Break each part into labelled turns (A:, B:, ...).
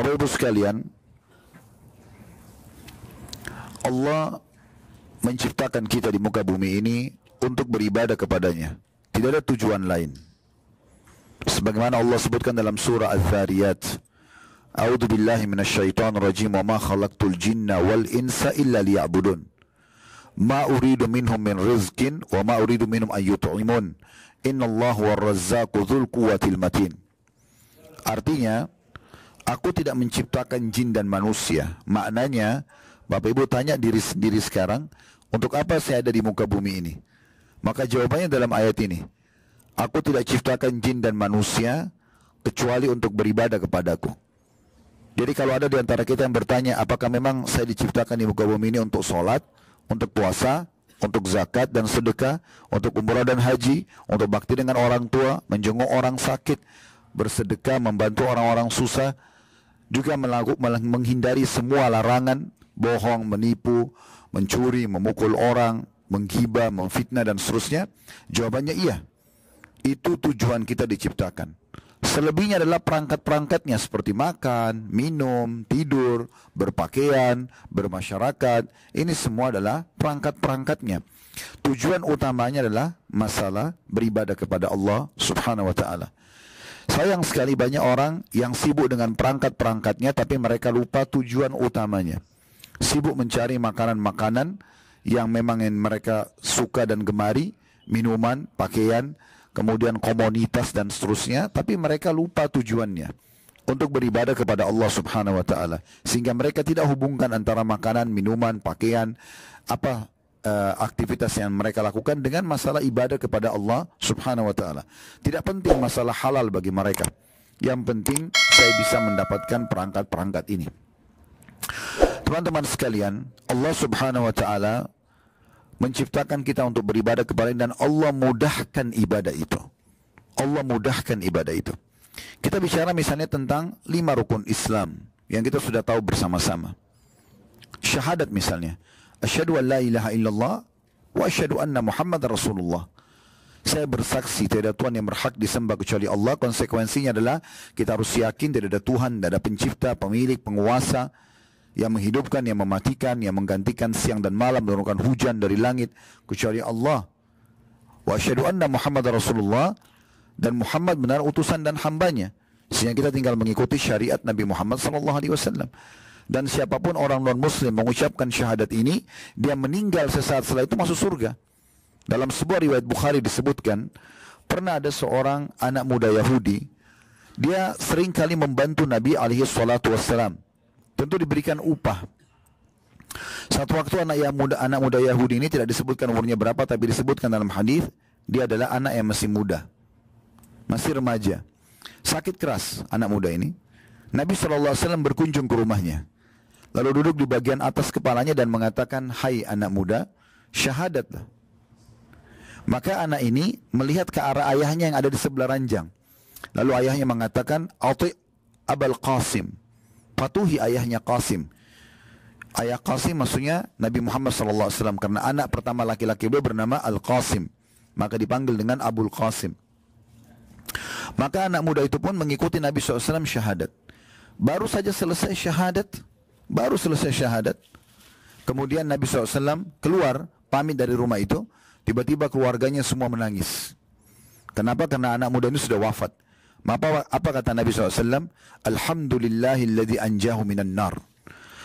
A: Bapak Ibu sekalian, Allah menciptakan kita di muka bumi ini untuk beribadah kepadanya. Tidak ada tujuan lain. Sebagaimana Allah sebutkan dalam surah Az-Zariyat, A'udzu billahi minasyaitonir rajim, wa ma khalaqtul jinna wal insa illa liya'budun. Ma uridu minhum min rizqin wa ma uridu minhum an yut'imun. Innallaha war-razzaqu dzul quwwatil matin. Artinya, aku tidak menciptakan jin dan manusia. Maknanya, Bapak Ibu tanya diri sendiri sekarang, untuk apa saya ada di muka bumi ini? Maka jawabannya dalam ayat ini, aku tidak ciptakan jin dan manusia kecuali untuk beribadah kepadaku. Jadi kalau ada di antara kita yang bertanya, apakah memang saya diciptakan di muka bumi ini untuk sholat, untuk puasa, untuk zakat dan sedekah, untuk umrah dan haji, untuk bakti dengan orang tua, menjenguk orang sakit, bersedekah, membantu orang-orang susah, juga menghindari semua larangan, bohong, menipu, mencuri, memukul orang, menghibah, memfitnah dan seterusnya? Jawabannya iya. Itu tujuan kita diciptakan. Selebihnya adalah perangkat-perangkatnya seperti makan, minum, tidur, berpakaian, bermasyarakat. Ini semua adalah perangkat-perangkatnya. Tujuan utamanya adalah masalah beribadah kepada Allah Subhanahu wa ta'ala. Sayang sekali banyak orang yang sibuk dengan perangkat-perangkatnya tapi mereka lupa tujuan utamanya. Sibuk mencari makanan-makanan yang memang mereka suka dan gemari, minuman, pakaian, kemudian komoditas dan seterusnya, tapi mereka lupa tujuannya untuk beribadah kepada Allah Subhanahu wa ta'ala, sehingga mereka tidak hubungkan antara makanan, minuman, pakaian, aktivitas yang mereka lakukan dengan masalah ibadah kepada Allah Subhanahu wa ta'ala. Tidak penting masalah halal bagi mereka, yang penting saya bisa mendapatkan perangkat-perangkat ini. Teman-teman sekalian, Allah Subhanahu wa ta'ala menciptakan kita untuk beribadah kepada-Nya, dan Allah mudahkan ibadah itu. Allah mudahkan ibadah itu. Kita bicara misalnya tentang 5 rukun Islam yang kita sudah tahu bersama-sama. Syahadat misalnya, asyhadu an la ilaha illallah wa asyhadu anna Muhammad Rasulullah. Saya bersaksi tidak ada Tuhan yang berhak disembah kecuali Allah. Konsekuensinya adalah kita harus yakin tidak ada Tuhan, tidak ada pencipta, pemilik, penguasa yang menghidupkan, yang mematikan, yang menggantikan siang dan malam, menurunkan hujan dari langit kecuali Allah. Wa asyhadu anna Muhammad Rasulullah, dan Muhammad benar utusan dan hambanya. Sehingga kita tinggal mengikuti syariat Nabi Muhammad SAW. Dan siapapun orang non-muslim mengucapkan syahadat ini, dia meninggal sesaat setelah itu masuk surga. Dalam sebuah riwayat Bukhari disebutkan, pernah ada seorang anak muda Yahudi, dia sering kali membantu Nabi SAW. Tentu diberikan upah. Satu waktu anak muda Yahudi ini tidak disebutkan umurnya berapa, tapi disebutkan dalam hadis dia adalah anak yang masih muda, masih remaja, sakit keras anak muda ini. Nabi SAW berkunjung ke rumahnya, lalu duduk di bagian atas kepalanya dan mengatakan, hai anak muda, syahadatlah. Maka anak ini melihat ke arah ayahnya yang ada di sebelah ranjang. Lalu ayahnya mengatakan, ati Abul Qasim, patuhi ayahnya Qasim. Ayah Qasim maksudnya Nabi Muhammad SAW, karena anak pertama laki-laki beliau bernama Al-Qasim, maka dipanggil dengan Abul Qasim. Maka anak muda itu pun mengikuti Nabi SAW syahadat. Baru saja selesai syahadat, kemudian Nabi SAW keluar pamit dari rumah itu. Tiba-tiba keluarganya semua menangis. Kenapa? Karena anak muda ini sudah wafat. Maka apa kata Nabi SAW? Alhamdulillahilladzi anjahu minan nar.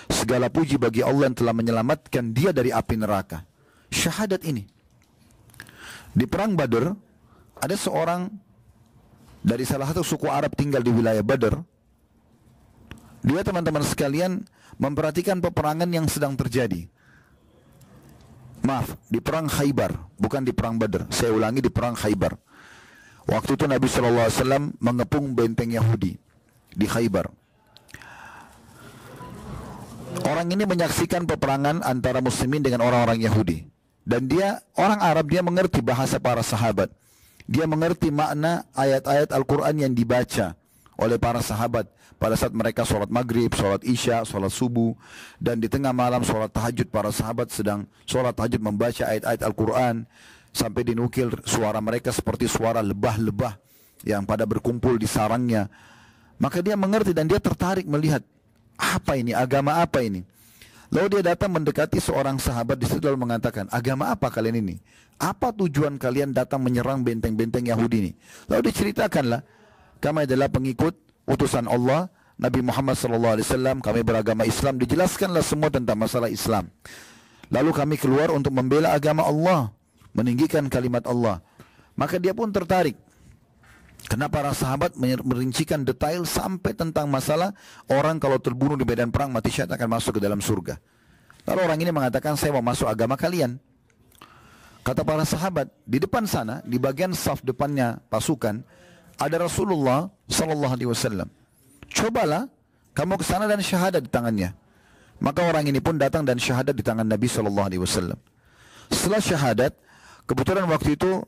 A: Segala puji bagi Allah yang telah menyelamatkan dia dari api neraka. Syahadat ini. Di perang Badr, ada seorang dari salah satu suku Arab tinggal di wilayah Badr. Dia, teman-teman sekalian, memperhatikan peperangan yang sedang terjadi. Maaf, di perang Khaybar, bukan di perang Badr. Saya ulangi, di perang Khaybar. Waktu itu Nabi SAW mengepung benteng Yahudi di Khaybar. Orang ini menyaksikan peperangan antara muslimin dengan orang-orang Yahudi. Dan dia, orang Arab, dia mengerti bahasa para sahabat. Dia mengerti makna ayat-ayat Al-Quran yang dibaca oleh para sahabat pada saat mereka sholat maghrib, sholat isya, sholat subuh, dan di tengah malam sholat tahajud. Para sahabat sedang sholat tahajud membaca ayat-ayat Al-Quran, sampai dinukil suara mereka seperti suara lebah-lebah yang pada berkumpul di sarangnya. Maka dia mengerti dan dia tertarik melihat, apa ini, agama apa ini. Lalu dia datang mendekati seorang sahabat di situ lalu mengatakan, agama apa kalian ini? Apa tujuan kalian datang menyerang benteng-benteng Yahudi ini? Lalu diceritakanlah, kami adalah pengikut utusan Allah, Nabi Muhammad SAW, kami beragama Islam. Dijelaskanlah semua tentang masalah Islam. Lalu kami keluar untuk membela agama Allah, meninggikan kalimat Allah. Maka dia pun tertarik. Karena para sahabat merincikan detail sampai tentang masalah orang kalau terbunuh di medan perang mati syahid akan masuk ke dalam surga. Lalu orang ini mengatakan, saya mau masuk agama kalian. Kata para sahabat, di depan sana, di bagian saf depannya pasukan, ada Rasulullah SAW. Cobalah kamu ke sana dan syahadat di tangannya. Maka orang ini pun datang dan syahadat di tangan Nabi SAW. Setelah syahadat, kebetulan waktu itu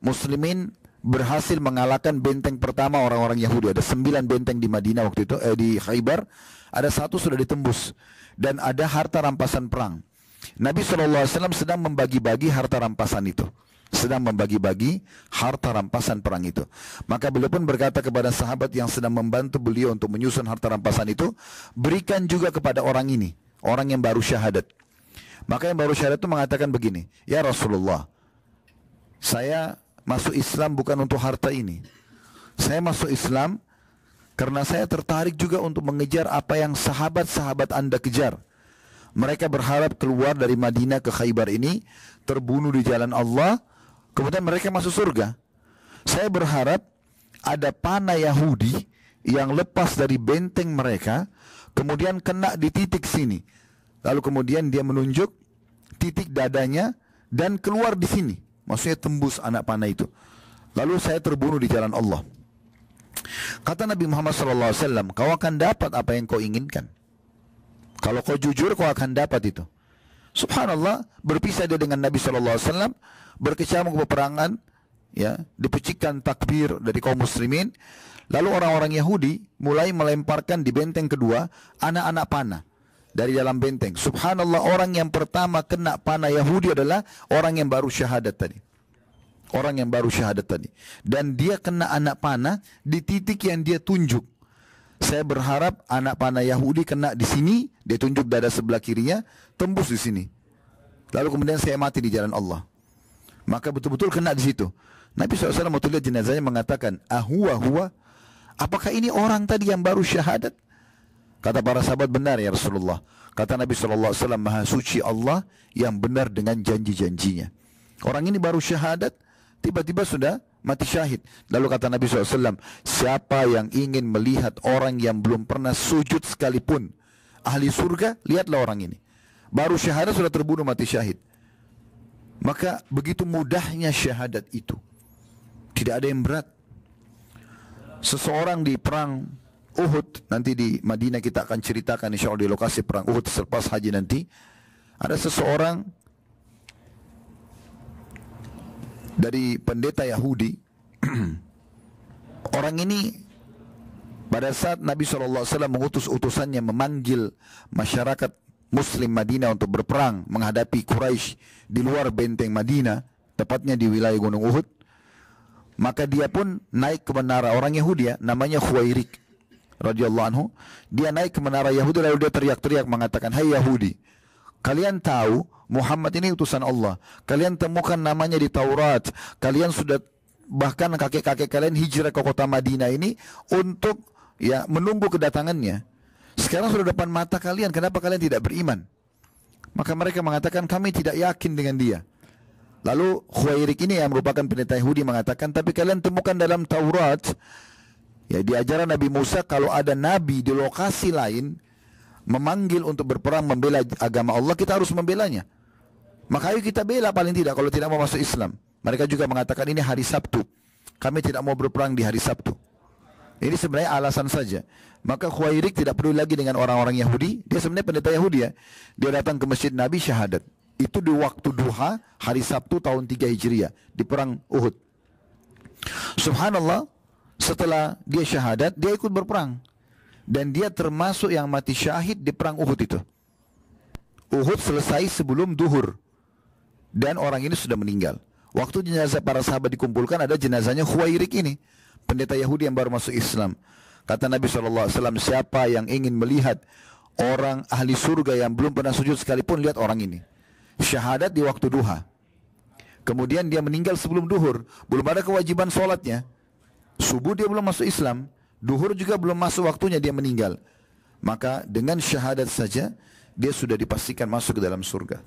A: muslimin berhasil mengalahkan benteng pertama orang-orang Yahudi. Ada 9 benteng di Madinah waktu itu, di Khaybar. Ada 1 sudah ditembus. Dan ada harta rampasan perang. Nabi SAW sedang membagi-bagi harta rampasan itu. Sedang membagi-bagi harta rampasan perang itu. Maka beliau pun berkata kepada sahabat yang sedang membantu beliau untuk menyusun harta rampasan itu, berikan juga kepada orang ini, orang yang baru syahadat. Maka yang baru syahadat itu mengatakan begini, ya Rasulullah, saya masuk Islam bukan untuk harta ini. Saya masuk Islam karena saya tertarik juga untuk mengejar apa yang sahabat-sahabat Anda kejar. Mereka berharap keluar dari Madinah ke Khaybar ini, terbunuh di jalan Allah, kemudian mereka masuk surga. Saya berharap ada panah Yahudi yang lepas dari benteng mereka, kemudian kena di titik sini. Lalu kemudian dia menunjuk titik dadanya dan keluar di sini. Maksudnya tembus anak panah itu. Lalu saya terbunuh di jalan Allah. Kata Nabi Muhammad SAW, kau akan dapat apa yang kau inginkan. Kalau kau jujur, kau akan dapat itu. Subhanallah, berpisah dia dengan Nabi SAW, berkecamuk peperangan, ya, dipecikkan takbir dari kaum muslimin. Lalu orang-orang Yahudi mulai melemparkan di benteng kedua anak-anak panah dari dalam benteng. Subhanallah, orang yang pertama kena panah Yahudi adalah orang yang baru syahadat tadi. Orang yang baru syahadat tadi. Dan dia kena anak panah di titik yang dia tunjuk. Saya berharap anak panah Yahudi kena di sini, dia tunjuk dada sebelah kirinya, tembus di sini. Lalu kemudian saya mati di jalan Allah. Maka betul-betul kena di situ. Nabi SAW waktu lihat jenazahnya mengatakan, huwa, apakah ini orang tadi yang baru syahadat? Kata para sahabat, benar ya Rasulullah. Kata Nabi SAW, maha suci Allah yang benar dengan janji-janjinya. Orang ini baru syahadat, tiba-tiba sudah mati syahid. Lalu kata Nabi SAW, siapa yang ingin melihat orang yang belum pernah sujud sekalipun ahli surga, lihatlah orang ini. Baru syahadat sudah terbunuh mati syahid. Maka begitu mudahnya syahadat itu. Tidak ada yang berat. Seseorang di perang Uhud, nanti di Madinah kita akan ceritakan insya Allah di lokasi perang Uhud selepas haji nanti. Ada seseorang dari pendeta Yahudi. Orang ini pada saat Nabi SAW mengutus utusannya memanggil masyarakat Muslim Madinah untuk berperang menghadapi Quraisy di luar benteng Madinah, tepatnya di wilayah Gunung Uhud, maka dia pun naik ke menara orang Yahudi, ya, namanya Khuwairik radhiyallahu anhu. Dia naik ke menara Yahudi lalu dia teriak-teriak mengatakan, hai Yahudi, kalian tahu Muhammad ini utusan Allah. Kalian temukan namanya di Taurat. Kalian sudah, bahkan kakek-kakek kalian hijrah ke kota Madinah ini untuk ya menunggu kedatangannya. Sekarang sudah depan mata kalian, kenapa kalian tidak beriman? Maka mereka mengatakan, kami tidak yakin dengan dia. Lalu Khuwairik ini yang merupakan pendeta Yahudi mengatakan, tapi kalian temukan dalam Taurat, ya di ajaran Nabi Musa, kalau ada nabi di lokasi lain memanggil untuk berperang membela agama Allah, kita harus membelanya. Maka ayo kita bela paling tidak kalau tidak mau masuk Islam. Mereka juga mengatakan ini hari Sabtu, kami tidak mau berperang di hari Sabtu. Ini sebenarnya alasan saja. Maka Khuwairik tidak peduli lagi dengan orang-orang Yahudi. Dia sebenarnya pendeta Yahudi, ya. Dia datang ke masjid Nabi syahadat. Itu di waktu duha hari Sabtu tahun 3 Hijriah di perang Uhud. Subhanallah, setelah dia syahadat, dia ikut berperang. Dan dia termasuk yang mati syahid di perang Uhud itu. Uhud selesai sebelum duhur. Dan orang ini sudah meninggal. Waktu jenazah para sahabat dikumpulkan, ada jenazahnya Khuwairik ini, pendeta Yahudi yang baru masuk Islam. Kata Nabi SAW, siapa yang ingin melihat orang ahli surga yang belum pernah sujud sekalipun, lihat orang ini. Syahadat di waktu duha. Kemudian dia meninggal sebelum duhur. Belum ada kewajiban sholatnya. Subuh dia belum masuk Islam. Duhur juga belum masuk waktunya dia meninggal. Maka dengan syahadat saja, dia sudah dipastikan masuk ke dalam surga.